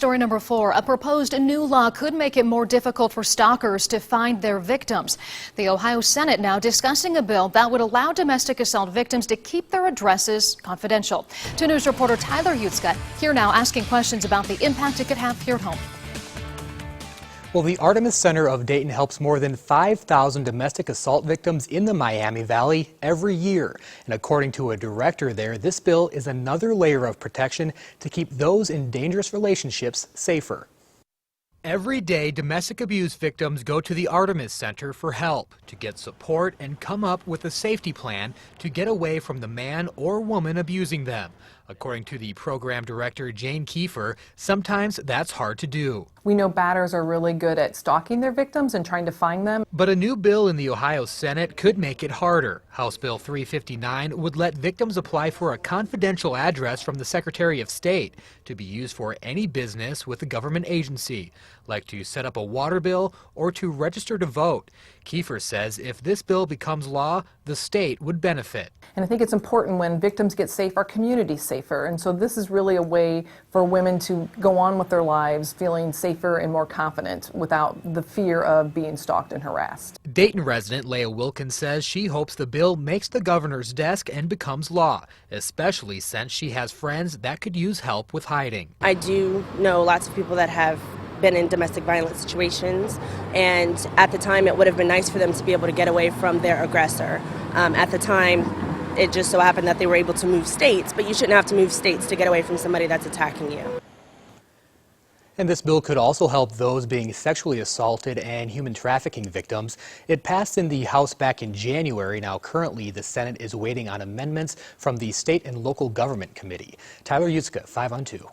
Story number 4, a proposed new law could make it more difficult for stalkers to find their victims. The Ohio Senate now discussing a bill that would allow domestic assault victims to keep their addresses confidential. 2 News reporter Tyler Yutzka here now asking questions about the impact it could have here at home. Well, the Artemis Center of Dayton helps more than 5,000 domestic assault victims in the Miami Valley every year. And according to a director there, this bill is another layer of protection to keep those in dangerous relationships safer. Every day, domestic abuse victims go to the Artemis Center for help, to get support and come up with a safety plan to get away from the man or woman abusing them. According to the program director, Jane Kiefer, sometimes that's hard to do. We know batters are really good at stalking their victims and trying to find them. But a new bill in the Ohio Senate could make it harder. House Bill 359 would let victims apply for a confidential address from the Secretary of State to be used for any business with a government agency, like to set up a water bill or to register to vote. Kiefer says if this bill becomes law, the state would benefit. And I think it's important when victims get safe, our community's safer. And so this is really a way for women to go on with their lives feeling safer and more confident without the fear of being stalked and harassed. Dayton resident Leah Wilkins says she hopes the bill makes the governor's desk and becomes law, especially since she has friends that could use help with hiding. I do know lots of people that have been in domestic violence situations, and at the time it would have been nice for them to be able to get away from their aggressor. At the time it just so happened that they were able to move states, but you shouldn't have to move states to get away from somebody that's attacking you. And this bill could also help those being sexually assaulted and human trafficking victims. It passed in the House back in January. Now currently the Senate is waiting on amendments from the State and Local Government Committee. Tyler Yutzka, 5 on 2.